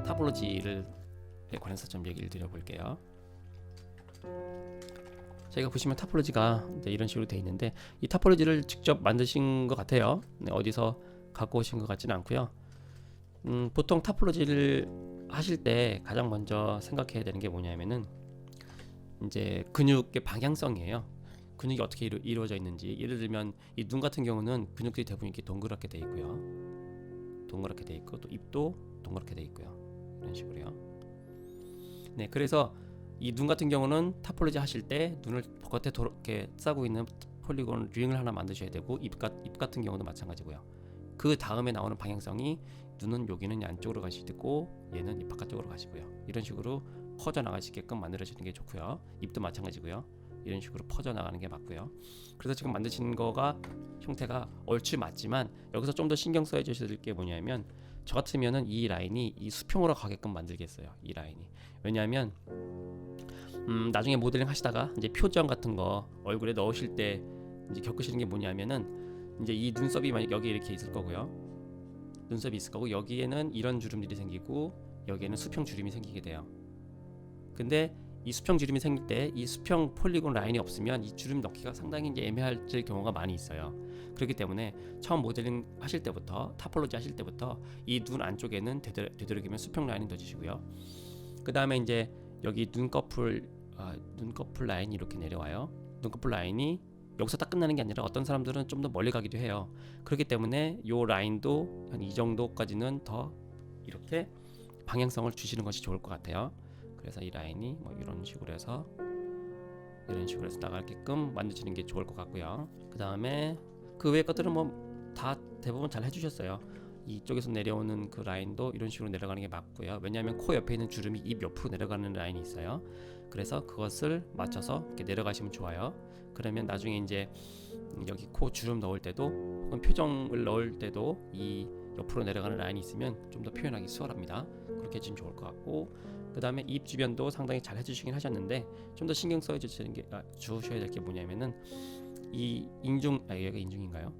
타블로지를 관해서 좀 얘기를 드려볼게요. 저희가 보시면 타폴로지가 이제 이런 식으로 되어 있는데, 이 타폴로지를 직접 만드신 것 같아요. 어디서 갖고 오신 것 같지는 않고요. 보통 타폴로지를 하실 때 가장 먼저 생각해야 되는 게 뭐냐면은 이제 근육의 방향성이에요. 근육이 어떻게 이루어져 있는지. 예를 들면 이 눈 같은 경우는 근육들이 대부분 이렇게 동그랗게 되어 있고요. 동그랗게 되어 있고, 또 입도 동그랗게 되어 있고요. 이런 식으로요. 네, 그래서 이 눈 같은 경우는 타폴로지 하실 때 눈을 겉에 이렇게 싸고 있는 폴리곤 링을 하나 만드셔야 되고, 입 같은 경우도 마찬가지고요. 그 다음에 나오는 방향성이 눈은 여기는 안쪽으로 가시고 얘는 입 바깥쪽으로 가시고요. 이런 식으로 퍼져 나가시게끔 만들어지는 게 좋고요. 입도 마찬가지고요. 이런 식으로 퍼져 나가는 게 맞고요. 그래서 지금 만드신 거가 형태가 얼추 맞지만, 여기서 좀 더 신경 써야 될 게 뭐냐면, 저 같으면은 이 라인이 이 수평으로 가게끔 만들겠어요. 이 라인이. 왜냐하면 나중에 모델링 하시다가 이제 표정 같은 거 얼굴에 넣으실 때 이제 겪으시는 게 뭐냐면은, 이제 이 눈썹이 만약 여기 이렇게 있을 거고요. 눈썹이 있을 거고, 여기에는 이런 주름들이 생기고 여기에는 수평 주름이 생기게 돼요. 근데 이 수평 주름이 생길 때 이 수평 폴리곤 라인이 없으면 이 주름 넣기가 상당히 이제 애매할 경우가 많이 있어요. 그렇기 때문에 처음 모델링 하실 때부터, 타폴로지 하실 때부터 이 눈 안쪽에는 되도록이면 수평 라인을 넣어주시고요. 그 다음에 이제 여기 눈꺼풀 라인이 이렇게 내려와요. 눈꺼풀 라인이 여기서 딱 끝나는 게 아니라 어떤 사람들은 좀 더 멀리 가기도 해요. 그렇기 때문에 이 라인도 한 이 정도까지는 더 이렇게 방향성을 주시는 것이 좋을 것 같아요. 그래서 이 라인이 뭐 이런 식으로 해서 나가게끔 만드시는 게 좋을 것 같고요. 그 다음에 그 외의 것들은 뭐 다 대부분 잘 해주셨어요. 이쪽에서 내려오는 그 라인도 이런 식으로 내려가는 게 맞고요. 왜냐하면 코 옆에 있는 주름이 입 옆으로 내려가는 라인이 있어요. 그래서 그것을 맞춰서 이렇게 내려가시면 좋아요. 그러면 나중에 이제 여기 코 주름 넣을 때도 혹은 표정을 넣을 때도 이 옆으로 내려가는 라인이 있으면 좀 더 표현하기 수월합니다. 그렇게 해주시면 좋을 것 같고, 그 다음에 입 주변도 상당히 잘 해주시긴 하셨는데, 좀 더 신경 써 주셔야 될 게 뭐냐면은 이 여기가 인중인가요?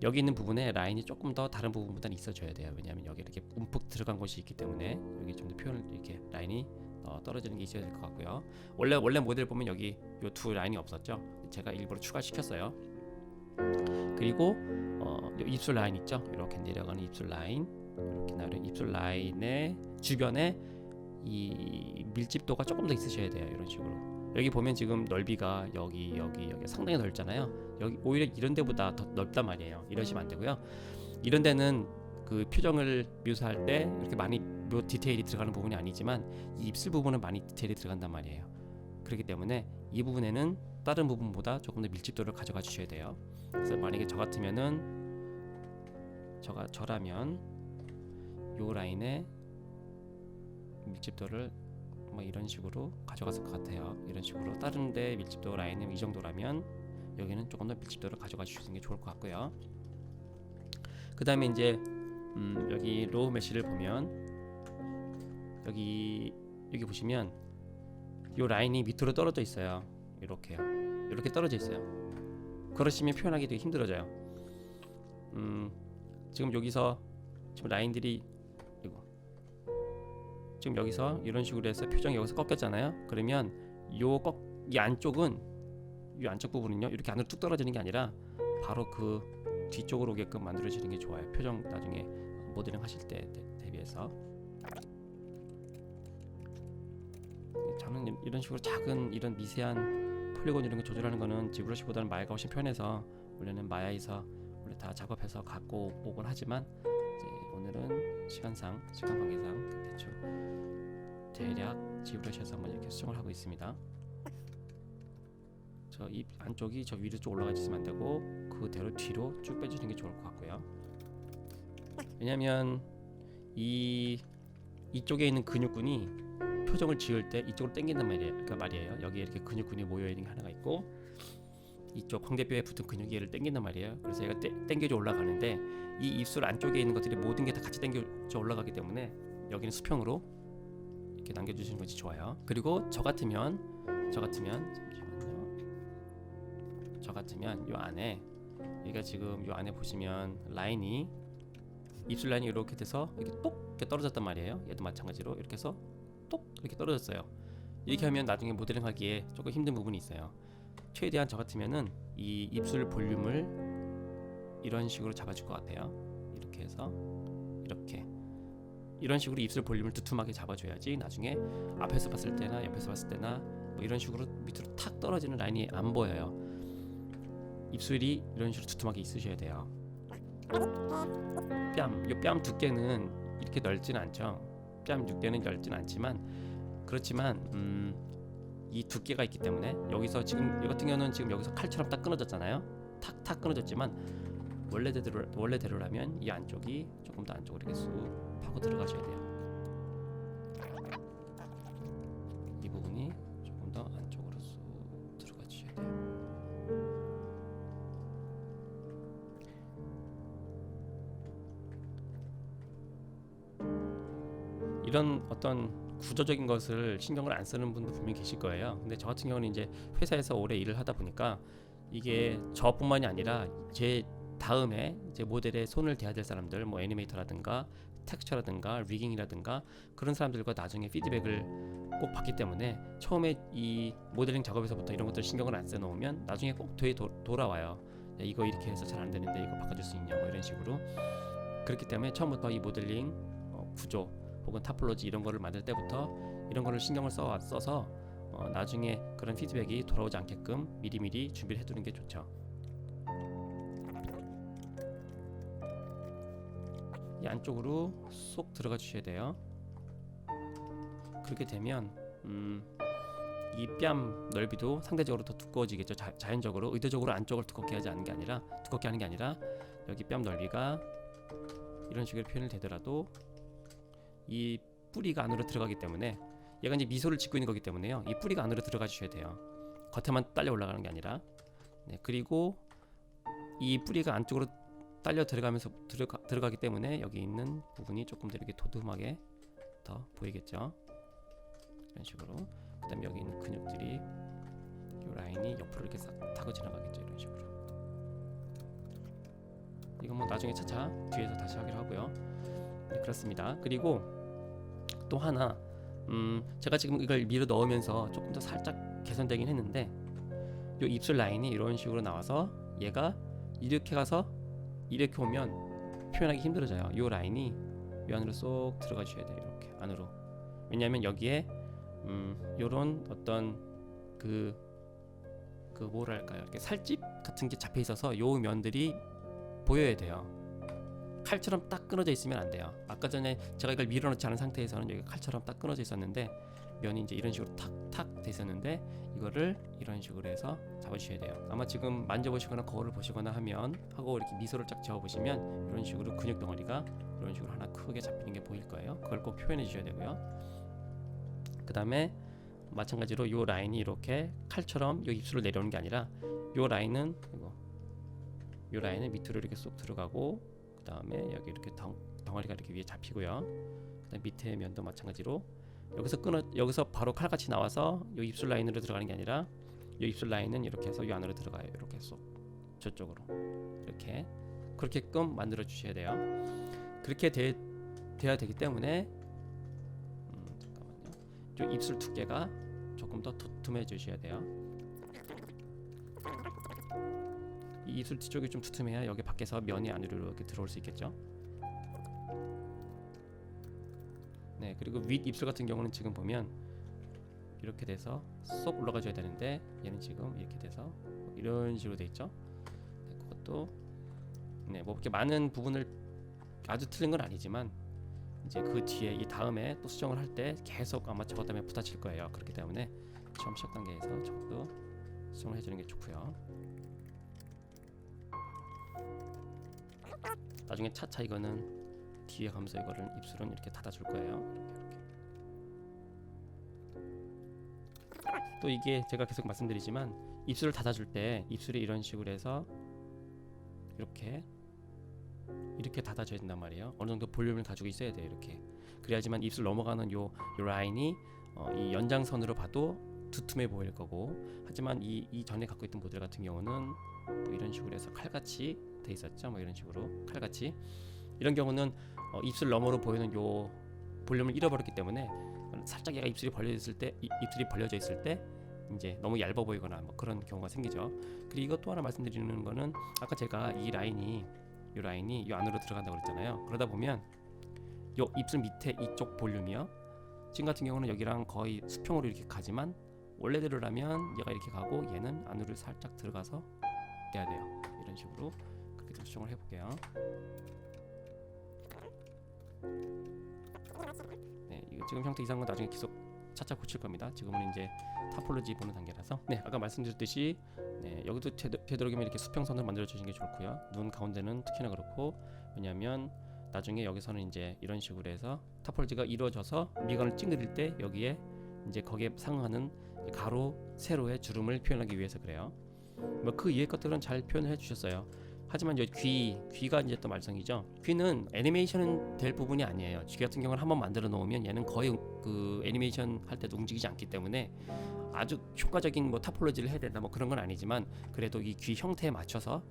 여기 있는 부분에 라인이 조금 더 다른 부분보다는 있어줘야 돼요. 왜냐하면 여기 이렇게 움푹 들어간 곳이 있기 때문에 여기 좀 더 표현을 이렇게 라인이 떨어지는 게 있어야 될 것 같고요. 원래 모델 보면 여기 요 두 라인이 없었죠. 제가 일부러 추가시켰어요. 그리고 요 입술 라인 있죠. 이렇게 내려가는 입술 라인, 이렇게 나오는 입술 라인의 주변에 이 밀집도가 조금 더 있으셔야 돼요. 이런 식으로. 여기 보면 지금 넓이가 여기 상당히 넓잖아요. 여기 오히려 이런 데보다 더 넓단 말이에요. 이러시면 안 되고요. 이런 데는 그 표정을 묘사할 때 이렇게 많이 디테일이 들어가는 부분이 아니지만, 이 입술 부분은 많이 디테일이 들어간단 말이에요. 그렇기 때문에 이 부분에는 다른 부분보다 조금 더 밀집도를 가져가 주셔야 돼요. 그래서 만약에 저라면 요 라인에 밀집도를 뭐 이런 식으로 가져갔을 것 같아요. 이런 식으로 다른 데 밀집도 라인은 이 정도라면 여기는 조금 더 밀집도를 가져가 주시는 게 좋을 것 같고요. 그 다음에 이제 여기 로우 메쉬를 보면 여기 보시면 이 라인이 밑으로 떨어져 있어요. 이렇게요. 이렇게 떨어져 있어요. 그러시면 표현하기 되게 힘들어져요. 지금 여기서 지금 라인들이 지금 여기서 이런 식으로 해서 표정이 여기서 꺾였잖아요. 그러면 이 안쪽 부분은요, 이렇게 안으로 뚝 떨어지는 게 아니라 바로 그 뒤쪽으로 오게끔 만들어지는 게 좋아요. 표정 나중에 모델링 하실 때 대비해서. 저는 이런 식으로 작은 이런 미세한 폴리곤 이런 거 조절하는 거는 지브러시보다는 마야가 훨씬 편해서 원래는 마야에서 원래 다 작업해서 갖고 오곤 하지만, 이제 오늘은 시간 관계상 대략 지브러시에서 한번 이렇게 수정을 하고 있습니다. 저 입 안쪽이 저 위로 쭉 올라가 있으면 안 되고 그대로 뒤로 쭉 빼주는 게 좋을 것 같고요. 왜냐면 이쪽에 있는 근육군이 표정을 지을 때 이쪽으로 당긴단 말이에요. 여기에 이렇게 근육군이 모여 있는 게 하나가 있고, 이쪽 광대뼈에 붙은 근육이 얘를 당긴단 말이에요. 그래서 얘가 당겨져 올라가는데, 이 입술 안쪽에 있는 것들이 모든 게 다 같이 당겨져 올라가기 때문에 여기는 수평으로 이렇게 남겨주시는 것이 좋아요. 그리고 저 같으면 요 안에, 여기가 지금 요 안에 보시면 라인이 입술 라인이 이렇게 돼서 이렇게 똑 이렇게 떨어졌단 말이에요. 얘도 마찬가지로 이렇게 해서 똑 이렇게 떨어졌어요. 이렇게 하면 나중에 모델링 하기에 조금 힘든 부분이 있어요. 최대한 저 같으면은 이 입술 볼륨을 이런 식으로 잡아줄 것 같아요. 이렇게 해서 이렇게 이런 식으로 입술 볼륨을 두툼하게 잡아줘야지 나중에 앞에서 봤을 때나 옆에서 봤을 때나 뭐 이런 식으로 밑으로 탁 떨어지는 라인이 안 보여요. 입술이 이런 식으로 두툼하게 있으셔야 돼요. 이 뺨 두께는 이렇게 넓지는 않죠. 뺨 두께는 넓진 않지만 그렇지만 이 두께가 있기 때문에 여기서 지금 이 같은 경우는 지금 여기서 칼처럼 딱 끊어졌잖아요. 탁탁 끊어졌지만 원래대로라면 이 안쪽이 조금 더 안쪽으로 이렇게 쑥 파고 들어가셔야 돼요. 이 부분이 조금 더 안쪽으로 쑥 들어가 주셔야 돼요. 이런 어떤 구조적인 것을 신경을 안 쓰는 분도 분명히 계실 거예요. 근데 저 같은 경우는 이제 회사에서 오래 일을 하다 보니까 이게 저뿐만이 아니라 제 다음에 이제 모델에 손을 대야 될 사람들, 뭐 애니메이터라든가 텍스처라든가 리깅이라든가 그런 사람들과 나중에 피드백을 꼭 받기 때문에 처음에 이 모델링 작업에서부터 이런 것들 신경을 안 써놓으면 나중에 꼭 돌아와요. 야, 이거 이렇게 해서 잘 안 되는데 이거 바꿔줄 수 있냐, 뭐 이런 식으로. 그렇기 때문에 처음부터 이 모델링 구조 혹은 타폴로지 이런 거를 만들 때부터 이런 거를 신경을 써서 나중에 그런 피드백이 돌아오지 않게끔 미리미리 준비를 해두는 게 좋죠. 이 안쪽으로 쏙 들어가 주셔야 돼요. 그렇게 되면 이 뺨 넓이도 상대적으로 더 두꺼워지겠죠. 자연적으로 의도적으로 안쪽을 두껍게 하는 게 아니라 여기 뺨 넓이가 이런 식으로 표현이 되더라도 이 뿌리가 안으로 들어가기 때문에 얘가 이제 미소를 짓고 있는 거기 때문에요. 이 뿌리가 안으로 들어가 주셔야 돼요. 겉에만 딸려 올라가는 게 아니라. 네, 그리고 이 뿌리가 안쪽으로 딸려 들어가면서 들어가기 때문에 여기 있는 부분이 조금 더 이렇게 도톰하게 더 보이겠죠. 이런 식으로. 그다음에 여기 있는 근육들이 이 라인이 옆으로 이렇게 싹 타고 지나가겠죠. 이런 식으로. 이건 뭐 나중에 차차 뒤에서 다시 하기로 하고요. 네, 그렇습니다. 그리고 또 하나 제가 지금 이걸 밀어 넣으면서 조금 더 살짝 개선되긴 했는데 이 입술 라인이 이런 식으로 나와서 얘가 이렇게 가서 이렇게 오면 표현하기 힘들어져요. 이 라인이 이 안으로 쏙 들어가 주셔야 돼요. 이렇게 안으로. 왜냐하면 여기에 요런 어떤 그 뭐랄까요, 이렇게 살집 같은 게 잡혀 있어서 요 면들이 보여야 돼요. 칼처럼 딱 끊어져 있으면 안 돼요. 아까 전에 제가 이걸 밀어넣지 않은 상태에서는 여기 칼처럼 딱 끊어져 있었는데 면이 이제 이런 식으로 탁탁 돼 있었는데 이거를 이런 식으로 해서 잡아주셔야 돼요. 아마 지금 만져보시거나 거울을 보시거나 하고 이렇게 미소를 쫙 지어보시면 이런 식으로 근육 덩어리가 이런 식으로 하나 크게 잡히는 게 보일 거예요. 그걸 꼭 표현해 주셔야 되고요. 그 다음에 마찬가지로 이 라인이 이렇게 칼처럼 이 입술을 내려오는 게 아니라 이 라인은 이 라인은 밑으로 이렇게 쏙 들어가고 그 다음에 여기 이렇게 덩어리가 이렇게 위에 잡히고요. 그다음 밑에 면도 마찬가지로 여기서 바로 칼같이 나와서 이 입술 라인으로 들어가는 게 아니라 이 입술 라인은 이렇게 해서 이 안으로 들어가요. 이렇게 쏙 저쪽으로 이렇게 그렇게끔 만들어 주셔야 돼요. 그렇게 돼야 되기 때문에 잠깐만요. 이 입술 두께가 조금 더 두툼해 주셔야 돼요. 이 입술 뒤쪽이 좀 두툼해야 여기 밖에서 면이 안으로 이렇게 들어올 수 있겠죠. 네, 그리고 윗 입술 같은 경우는 지금 보면 이렇게 돼서 쏙 올라가 줘야 되는데 얘는 지금 이렇게 돼서 이런 식으로 돼 있죠. 네, 그것도 네, 뭐 이렇게 많은 부분을 아주 틀린 건 아니지만 이제 그 뒤에 이 다음에 또 수정을 할 때 계속 아마 저것 때문에 부딪힐 거예요. 그렇기 때문에 처음 시작 단계에서 저것도 수정을 해주는 게 좋고요. 나중에 차차 이거는 뒤에 가면서 이거를 입술은 이렇게 닫아줄 거예요. 이렇게. 또 이게 제가 계속 말씀드리지만 입술을 닫아줄 때 입술이 이런 식으로 해서 이렇게 닫아줘야 된단 말이에요. 어느 정도 볼륨을 가지고 있어야 돼요. 이렇게. 그래야지만 입술 넘어가는 요 라인이 이 연장선으로 봐도 두툼해 보일 거고, 하지만 이 전에 갖고 있던 모델 같은 경우는 뭐 이런 식으로 해서 칼같이 돼 있었죠. 뭐 이런 식으로 칼같이 이런 경우는 입술 너머로 보이는 요 볼륨을 잃어버렸기 때문에 살짝 얘가 입술이 벌려져 있을 때 이제 너무 얇아 보이거나 뭐 그런 경우가 생기죠. 그리고 이것 또 하나 말씀드리는 거는 아까 제가 이 라인이 요 안으로 들어간다고 그랬잖아요. 그러다 보면 요 입술 밑에 이쪽 볼륨이요, 지금 같은 경우는 여기랑 거의 수평으로 이렇게 가지만 원래대로라면 얘가 이렇게 가고 얘는 안으로 살짝 들어가서 돼야 돼요. 이런 식으로 그렇게 좀 수정을 해볼게요. 네, 이거 지금 형태 이상한 건 나중에 계속 차차 고칠 겁니다. 지금은 이제 타폴로지 보는 단계라서. 네, 아까 말씀드렸듯이 네, 여기도 되도록이면 이렇게 수평선을 만들어 주시는 게 좋고요. 눈 가운데는 특히나 그렇고, 왜냐하면 나중에 여기서는 이제 이런 식으로 해서 타폴로지가 이루어져서 미간을 찡그릴 때 여기에 이제 거기에 상응하는 가로, 세로의 주름을 표현하기 위해서 그래요. 뭐 그 이외의 것들은 잘 표현해 주셨어요. 하지만 귀가 이제 또 말썽이죠. 귀는 애니메이션 될 부분이 아니에요. 귀 같은 경우는 한번 만들어 놓으면 얘는 거의 그 애니메이션 할 때도 움직이지 않기 때문에 아주 효과적인 뭐 타폴로지를 해야 된다 뭐 그런 건 아니지만, 그래도 이 귀 형태에 맞춰서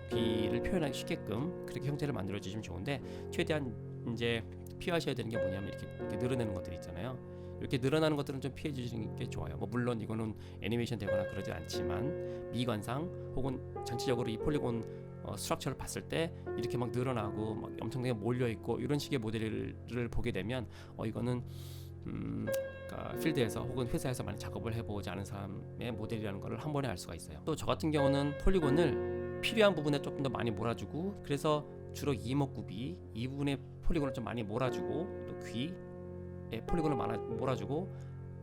귀를 표현하기 쉽게끔 그렇게 형태를 만들어 주시면 좋은데, 최대한 이제 피하셔야 되는 게 뭐냐면 이렇게 늘어내는 것들이 있잖아요. 이렇게 늘어나는 것들은 좀 피해 주시는 게 좋아요. 뭐 물론 이거는 애니메이션 되거나 그러지 않지만 미관상 혹은 전체적으로 이 폴리곤 스트럭처를 봤을 때 이렇게 막 늘어나고 막 엄청나게 몰려 있고 이런 식의 모델을 보게 되면 이거는 그러니까 필드에서 혹은 회사에서 많이 작업을 해보지 않은 사람의 모델이라는 것을 한 번에 알 수가 있어요. 또 저 같은 경우는 폴리곤을 필요한 부분에 조금 더 많이 몰아주고, 그래서 주로 이목구비 이 부분에 폴리곤을 좀 많이 몰아주고, 또 귀 폴리곤을 몰아주고,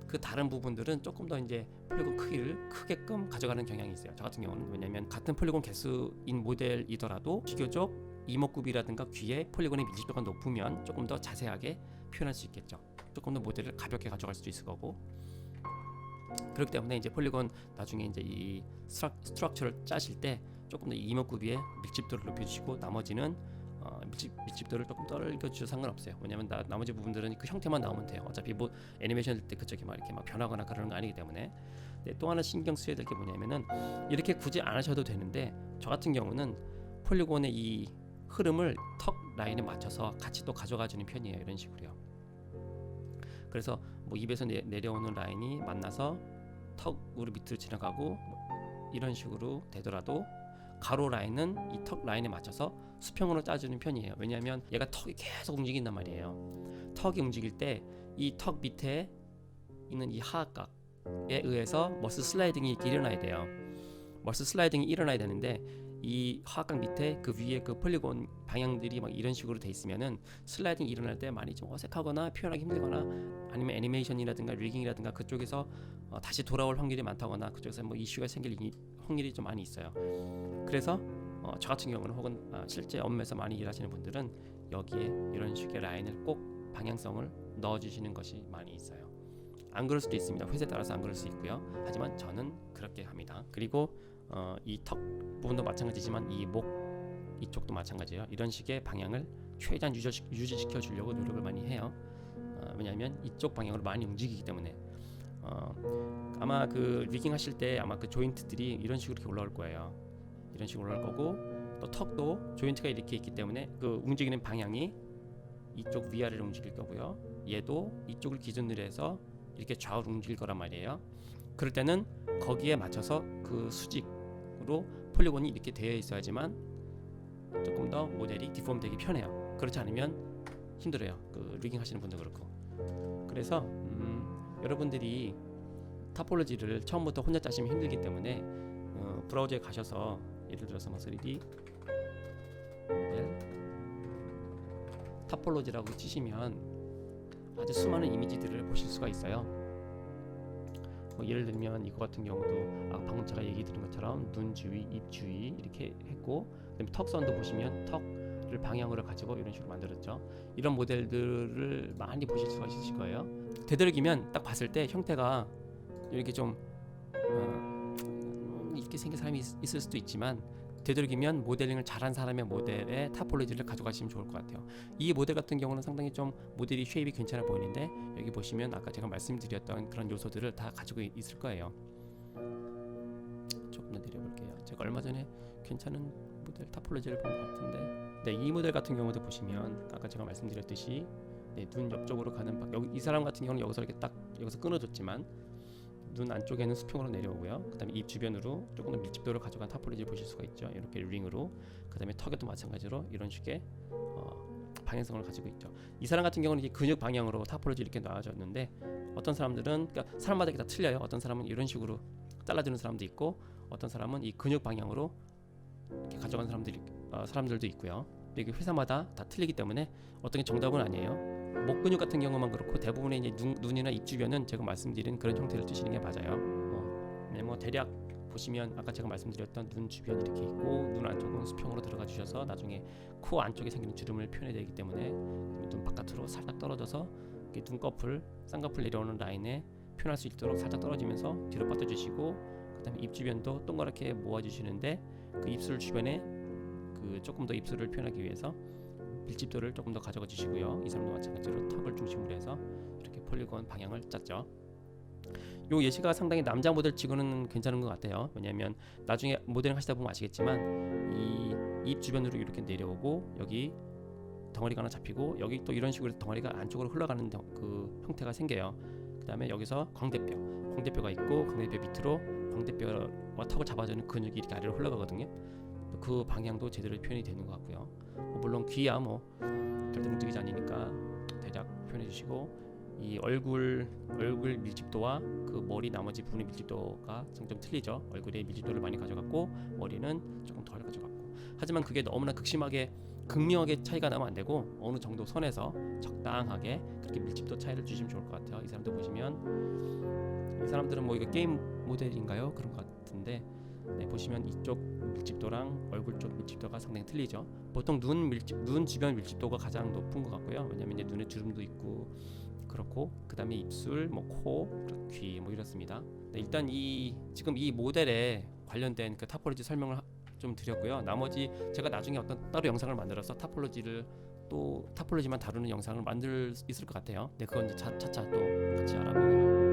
그 다른 부분들은 조금 더 이제 폴리곤 크기를 크게끔 가져가는 경향이 있어요. 저 같은 경우는. 왜냐면 같은 폴리곤 개수인 모델이더라도 비교적 이목구비라든가 귀에 폴리곤의 밀집도가 높으면 조금 더 자세하게 표현할 수 있겠죠. 조금 더 모델을 가볍게 가져갈 수도 있을 거고. 그렇기 때문에 이제 폴리곤 나중에 이제 이 스트럭처를 짜실 때 조금 더 이목구비의 밀집도를 높여주시고, 나머지는 밀집도를 조금 떨겨주셔도 상관없어요. 왜냐면 나머지 부분들은 그 형태만 나오면 돼요. 어차피 뭐 애니메이션 할 때 그쪽이 막 이렇게 막 변하거나 그러는 거 아니기 때문에. 네, 또 하나 신경 쓰여야 될 게 뭐냐면은 이렇게 굳이 안 하셔도 되는데, 저 같은 경우는 폴리곤의 이 흐름을 턱 라인에 맞춰서 같이 또 가져가 주는 편이에요. 이런 식으로요. 그래서 뭐 입에서 내려오는 라인이 만나서 턱으로 밑으로 지나가고 이런 식으로 되더라도 가로 라인은 이 턱 라인에 맞춰서 수평으로 짜주는 편이에요. 왜냐하면 얘가 턱이 계속 움직인단 말이에요. 턱이 움직일 때 이 턱 밑에 있는 이 하악각에 의해서 머슬 슬라이딩이 이렇게 일어나야 돼요. 머슬 슬라이딩이 일어나야 되는데, 이 하악각 밑에 그 위에 그 폴리곤 방향들이 막 이런 식으로 돼 있으면은 슬라이딩이 일어날 때 많이 좀 어색하거나 표현하기 힘들거나, 아니면 애니메이션이라든가 리깅이라든가 그쪽에서 다시 돌아올 확률이 많다거나 그쪽에서 뭐 이슈가 생길 확률이 좀 많이 있어요. 그래서 저 같은 경우는 혹은 실제 업무에서 많이 일하시는 분들은 여기에 이런 식의 라인을 꼭 방향성을 넣어주시는 것이 많이 있어요. 안 그럴 수도 있습니다. 회사에 따라서 안 그럴 수 있고요. 하지만 저는 그렇게 합니다. 그리고 이 턱 부분도 마찬가지지만 이 목 이쪽도 마찬가지예요. 이런 식의 방향을 최대한 유지시켜 주려고 노력을 많이 해요. 왜냐하면 이쪽 방향으로 많이 움직이기 때문에. 아마 그 리깅 하실 때 아마 그 조인트들이 이런 식으로 이렇게 올라올 거예요. 이런 식으로 올라올 거고, 또 턱도 조인트가 이렇게 있기 때문에 그 움직이는 방향이 이쪽 위아래로 움직일 거고요. 얘도 이쪽을 기준으로 해서 이렇게 좌우로 움직일 거란 말이에요. 그럴 때는 거기에 맞춰서 그 수직으로 폴리곤이 이렇게 되어 있어야지만 조금 더 모델이 디폼 되기 편해요. 그렇지 않으면 힘들어요. 그 리깅 하시는 분도 그렇고. 그래서 여러분들이 타폴로지를 처음부터 혼자 짜시면 힘들기 때문에 브라우저에 가셔서 예를 들어서 뭐 3D 모델 타폴로지라고 치시면 아주 수많은 이미지들을 보실 수가 있어요. 뭐 예를 들면 이거 같은 경우도 방금 제가 얘기 드린 것처럼 눈 주위, 입 주위 이렇게 했고, 그다음에 턱선도 보시면 턱을 방향으로 가지고 이런 식으로 만들었죠. 이런 모델들을 많이 보실 수가 있으실 거예요. 되도록이면 딱 봤을 때 형태가 이렇게 좀 이렇게 생긴 사람이 있을 수도 있지만, 되도록이면 모델링을 잘한 사람의 모델의 타폴로지를 가져가시면 좋을 것 같아요. 이 모델 같은 경우는 상당히 좀 모델이 쉐입이 괜찮아 보이는데, 여기 보시면 아까 제가 말씀드렸던 그런 요소들을 다 가지고 있을 거예요. 조금 더 내려볼게요. 제가 얼마 전에 괜찮은 모델 타폴로지를 본 것 같은데, 네, 이 모델 같은 경우도 보시면 아까 제가 말씀드렸듯이 네, 눈 옆쪽으로 가는 여기 이 사람 같은 경우는 여기서 이렇게 딱 여기서 끊어줬지만 눈 안쪽에는 수평으로 내려오고요. 그다음에 입 주변으로 조금 더 밀집도를 가져간 타폴로지를 보실 수가 있죠. 이렇게 링으로. 그다음에 턱에도 마찬가지로 이런 식의 방향성을 가지고 있죠. 이 사람 같은 경우는 이제 근육 방향으로 타폴로지 이렇게 나와졌는데 어떤 사람들은 그러니까 사람마다 이게 다 틀려요. 어떤 사람은 이런 식으로 잘라주는 사람도 있고 어떤 사람은 이 근육 방향으로 이렇게 가져간 사람들도 있고요. 이게 회사마다 다 틀리기 때문에 어떤 게 정답은 아니에요. 목 근육 같은 경우만 그렇고 대부분의 이제 눈이나 입 주변은 제가 말씀드린 그런 형태를 뜨시는 게 맞아요. 뭐 대략 보시면 아까 제가 말씀드렸던 눈 주변 이렇게 있고 눈 안쪽은 수평으로 들어가 주셔서 나중에 코 안쪽에 생기는 주름을 표현해야 되기 때문에 눈 바깥으로 살짝 떨어져서 눈꺼풀, 쌍꺼풀 내려오는 라인에 표현할 수 있도록 살짝 떨어지면서 뒤로 뻗어주시고 그다음에 입 주변도 동그랗게 모아주시는데 그 입술 주변에 그 조금 더 입술을 표현하기 위해서 밀집도를 조금 더 가져가 주시고요. 이 사람도 마찬가지로 턱을 중심으로 해서 이렇게 폴리곤 방향을 짰죠. 요 예시가 상당히 남자 모델 치고는 괜찮은 것 같아요. 왜냐하면 나중에 모델링 하시다 보면 아시겠지만 이 입 주변으로 이렇게 내려오고 여기 덩어리가 하나 잡히고 여기 또 이런 식으로 덩어리가 안쪽으로 흘러가는 그 형태가 생겨요. 그 다음에 여기서 광대뼈가 있고 광대뼈 밑으로 광대뼈와 턱을 잡아주는 근육이 이렇게 아래로 흘러가거든요. 그 방향도 제대로 표현이 되는 것 같고요. 물론 귀야 절대 움직이지 않으니까 대략 표현해 주시고 이 얼굴 밀집도와 그 머리 나머지 부분의 밀집도가 좀 틀리죠. 얼굴의 밀집도를 많이 가져갔고 머리는 조금 덜 가져갔고 하지만 그게 너무나 극명하게 차이가 나면 안 되고 어느 정도 선에서 적당하게 그렇게 밀집도 차이를 주시면 좋을 것 같아요. 이 사람들 보시면 이 사람들은 이거 게임 모델인가요? 그런 것 같은데 네, 보시면 이쪽 밀집도랑 얼굴 쪽 밀집도가 상당히 틀리죠. 보통 눈 주변 밀집도가 가장 높은 것 같고요. 왜냐면 이제 눈에 주름도 있고 그렇고 그 다음에 입술, 코, 귀 이렇습니다. 네, 일단 지금 이 모델에 관련된 그 타폴로지 설명을 좀 드렸고요. 나머지 제가 나중에 어떤 따로 영상을 만들어서 타폴로지만 다루는 영상을 만들 수 있을 것 같아요. 네, 그건 이제 차차 또 같이 알아보고요.